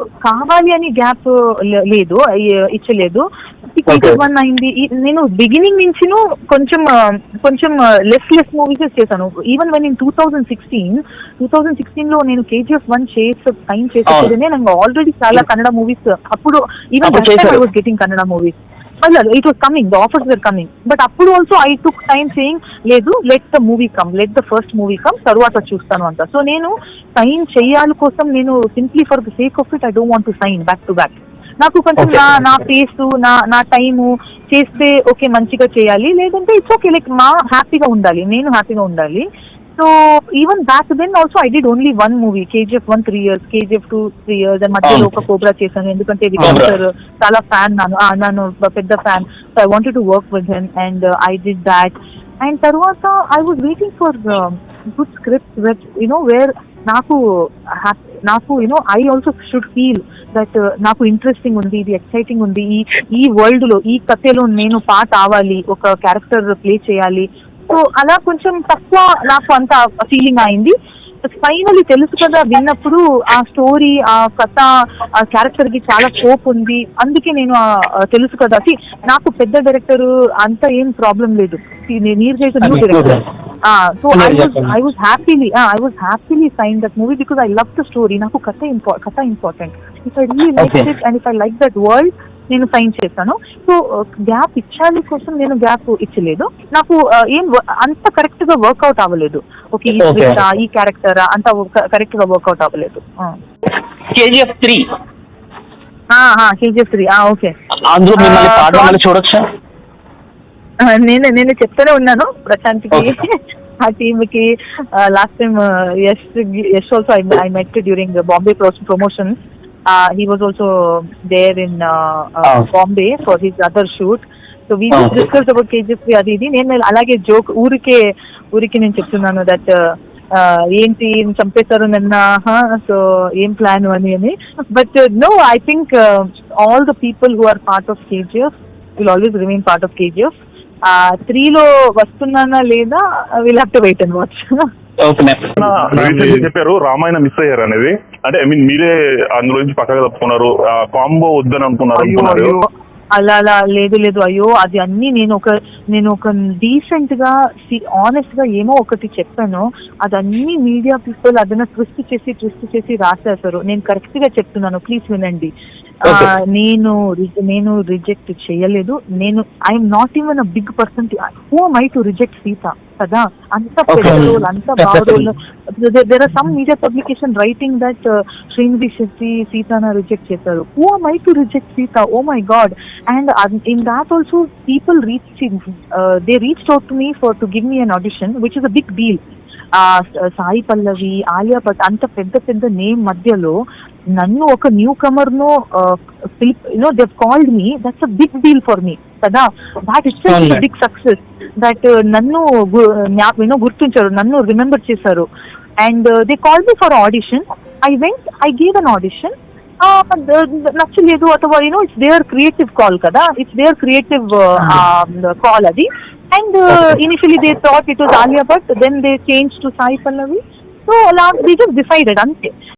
కావాలి అని గ్యాప్ లేదు, ఇచ్చలేదు. వన్ అయింది. నేను బిగినింగ్ నుంచి కొంచెం కొంచెం లెస్ మూవీస్ చేశాను. ఈవెన్ వెన్ ఇన్ 2016 నేను KGF1 సైన్ చేసేటనే నేను ఆల్రెడీ చాలా కన్నడ మూవీస్ అప్పుడు even I was getting Kannada movies. It was coming, the offers were coming. But అప్పుడు also I took time saying లేదు, let the movie come, let the first movie come, తర్వాత చూస్తాను అంట. So నేను సైన్ చేయాలి కోసం నేను simply for the sake of it I don't want to sign back to back. నాకు కొంచెం నా ఫేస్ నా టైము చేస్తే ఓకే మంచిగా చేయాలి, లేదంటే ఇట్స్ ఓకే లైక్ మా హ్యాపీగా ఉండాలి, నేను హ్యాపీగా ఉండాలి. So even back then also I did only one movie, KGF1 3 years, KGF2 3 years, and మధ్యలో ఒక కోబ్రా చేశాను. ఎందుకంటే విక్రమ్ చాలా ఫ్యాన్, నన్ను పెద్ద fan. So I wanted to work with him and I did that. And తర్వాత I was waiting for good script where నాకు I also should feel that నాకు ఇంట్రెస్టింగ్ ఉంది, ఇది ఎక్సైటింగ్ ఉంది, ఈ వరల్డ్ లో ఈ కథలో నేను పార్ట్ అవ్వాలి, ఒక క్యారెక్టర్ ప్లే చేయాలి. సో అలా కొంచెం తక్కువ నాకు అంత ఫీలింగ్ అయింది. ఫైనలీ తెలుసు కదా విన్నప్పుడు ఆ స్టోరీ, ఆ కథ, ఆ క్యారెక్టర్ కి చాలా స్కోప్ ఉంది. అందుకే నేను తెలుసు కదా నాకు పెద్ద డైరెక్టర్ అంత ఏం ప్రాబ్లం లేదు. నీరు చేసే new director. So I was happily signed that movie because I loved the story. నాకు కథ important. If I really liked it and if I liked that world, నేను సైన్ చేశాను. సో గ్యాప్ ఇచ్చాలి కోసం నేను గ్యాప్ ఇచ్చలేదు. నాకు ఏం అంత కరెక్ట్ గా వర్క్అవుట్ అవ్వలేదు. ఓకే ఈ క్యారెక్టర్ అంత కరెక్ట్ గా వర్క్అవుట్ అవ్వలేదు. KGF3 okay. చూడొచ్చా? నేను చెప్తూనే ఉన్నాను ప్రశాంత్కి, ఆ టీమ్ కి. Last time Yash also I met during Bombay promotion. He was also there in Bombay for his other shoot. So we just discussed about KGF3 అది ఇది. నేను అలాగే జోక్ ఊరికే నేను చెప్తున్నాను దట్ ఏంటి చంపేశారు నిన్న, సో ఏం ప్లాన్ అని. But no, I think all the people who are part of KGF will always remain part of KGF. 3లో వస్తున్నానా లేదా will have to wait and watch. చెప్పారు రామాయణ మిస్ అయ్యారు అనేది, అంటే ఐ మీన్ మీరే అందులో నుంచి పక్కగా తప్పుకున్నారు, కాంబో వద్దని అనుకున్నారు. అలా లేదు అయ్యో అది అన్ని నేను ఒక డీసెంట్ గా ఆనెస్ట్ గా ఏమో ఒకటి చెప్పాను, అదన్నీ మీడియా పీపుల్ అదన్నా ట్విస్ట్ చేసి రాసేసారు. నేను కరెక్ట్ గా చెప్తున్నాను, ప్లీజ్ వినండి. నేను రిజెక్ట్ చేయలేదు. I'm not even a big person. Who am I to reject Sita కదా? అంత పెద్ద రోల్, అంత బాగా role. There are some media publication writing that Srinidhi Shetty సీతాను రిజెక్ట్ చేశారు. Who am I to reject Sita? Oh my God. And in that also people they reached out to me to give me an audition, which is a big deal. Sai Pallavi, Alia Bhatt అంత పెద్ద name మధ్యలో నన్ను ఒక newcomer ను they called me. That's a big deal for me కదా. That it's big success. That నన్ను గుర్తించారు, నన్ను రిమెంబర్ చేశారు. And they called me for audition. I went, I gave an audition. నచ్చలేదు అథవా ఇట్స్ దేర్ క్రియేటివ్ కాల్ కదా, it's their creative call అది. And initially they thought it was Alia Bhatt, then they changed to Sai Pallavi. So they just decided, ante.